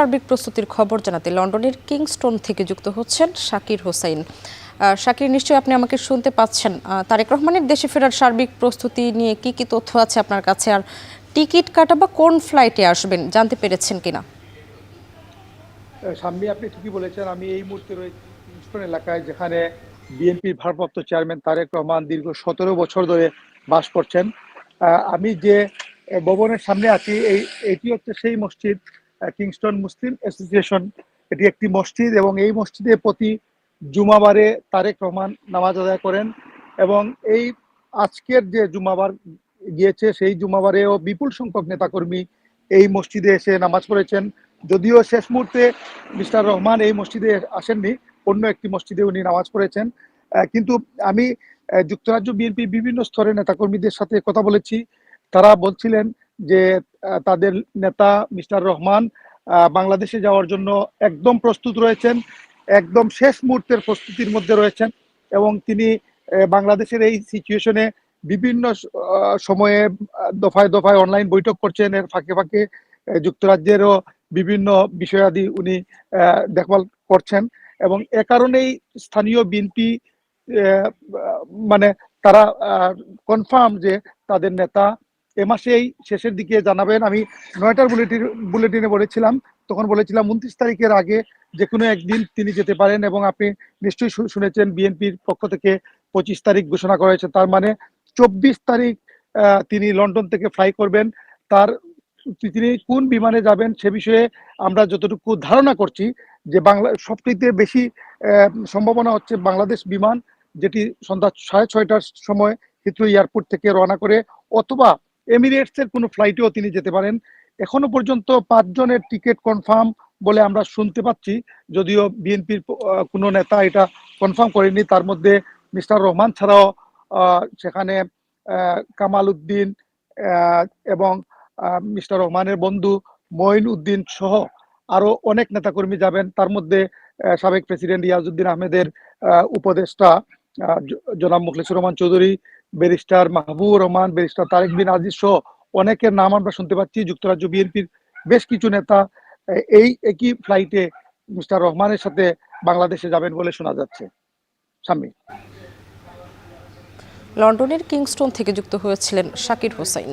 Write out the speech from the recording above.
সার্বিক প্রস্তুতির খবর জানাতে লন্ডনের কিংস্টন থেকে যুক্ত হচ্ছেন শাকির হোসাইন। শাকির, নিশ্চয়ই আপনি আমাকে শুনতে পাচ্ছেন। তারেক রহমানের দেশে ফেরার সার্বিক প্রস্তুতি নিয়ে কি কি তথ্য আছে আপনার কাছে, আর টিকিট কাটা বা কোন ফ্লাইটে আসবেন জানতে পেরেছেন কিনা? সাম্মী, আপনি ঠিকই বলেছেন। আমি এই মুহূর্তে রয়েছি কিংস্টন এলাকায়, যেখানে বিএনপির ভারপ্রাপ্ত চেয়ারম্যান তারেক রহমান দীর্ঘ 17 বছর ধরে বাস করছেন। আমি যে ভবনের সামনে আছি, এটি হচ্ছে সেই মসজিদ, কিংস্টন মুসলিম অ্যাসোসিয়েশন। এটি একটি মসজিদ এবং এই মসজিদে প্রতি জুমাবারে তারেক রহমান নামাজ আদায় করেন। এবং এই আজকের যে জুমাবার গিয়েছে, সেই জুমাবারেও বিপুল সংখ্যক নেতাকর্মী এই মসজিদে এসে নামাজ পড়েছেন। যদিও শেষ মুহূর্তে মিস্টার রহমান এই মসজিদে আসেননি, অন্য একটি মসজিদে উনি নামাজ পড়েছেন। কিন্তু আমি যুক্তরাজ্য বিএনপির বিভিন্ন স্তরের নেতাকর্মীদের সাথে কথা বলেছি। তারা বলছিলেন যে তাদের নেতা মিস্টার রহমান বাংলাদেশে যাওয়ার জন্য একদম প্রস্তুত রয়েছেন, একদম শেষ মুহূর্তের প্রস্তুতির মধ্যে রয়েছেন। এবং তিনি বাংলাদেশের এই সিচুয়েশনে বিভিন্ন সময়ে দফায় দফায় অনলাইন বৈঠক করছেন। এর ফাঁকে ফাঁকে যুক্তরাজ্যেরও বিভিন্ন বিষয়াদি উনি দেখভাল করছেন। এবং এ কারণেই স্থানীয় বিএনপি মানে তারা কনফার্ম যে তাদের নেতা এ মাসেই শেষের দিকে জানাবেন। আমি 9টার বুলেটিনে বলেছিলাম, তখন বলেছিলাম 29 তারিখের আগে যে কোনো একদিন তিনি যেতে পারেন। এবং আপনি নিশ্চয়ই শুনেছেন বিএনপির পক্ষ থেকে 25 তারিখ ঘোষণা করা হয়েছে। তার মানে 24 তারিখ তিনি লন্ডন থেকে ফ্লাই করবেন। তার তিনি কোন বিমানে যাবেন সে বিষয়ে আমরা যতটুকু ধারণা করছি যে বাংলা সবচেয়ে বেশি সম্ভাবনা হচ্ছে বাংলাদেশ বিমান, যেটি সন্ধ্যা 6:30টার সময় হিথ্রো এয়ারপোর্ট থেকে রওনা করে, অথবা এমিরেটসের কোনো ফ্লাইটেও তিনি যেতে পারেন। এখনো পর্যন্ত 5 জনের টিকিট কনফার্ম বলে আমরা শুনতে পাচ্ছি, যদিও বিএনপির কোনো নেতা এটা কনফার্ম করেনি। তার মধ্যে মিস্টার রহমান ছাড়াও সেখানে কামাল উদ্দিন এবং মিস্টার রহমানের বন্ধু মঈন উদ্দিন সহ আরো অনেক নেতাকর্মী যাবেন। তার মধ্যে সাবেক প্রেসিডেন্ট ইয়াজউদ্দিন আহমেদের উপদেষ্টা জনাব মুখলেসুর রহমান চৌধুরী, ব্যারিস্টার মাহবুবুর রহমান, ব্যারিস্টার তারেক বিন আজিজ সহ অনেকের নাম আমরা শুনতে পাচ্ছি। যুক্তরাজ্য বিএনপির বেশ কিছু নেতা এই একই ফ্লাইটে মিস্টার রহমানের সাথে বাংলাদেশে যাবেন বলে শোনা যাচ্ছে। সাম্মী। লন্ডনের কিংস্টন থেকে যুক্ত হয়েছিলেন শাকির হোসাইন।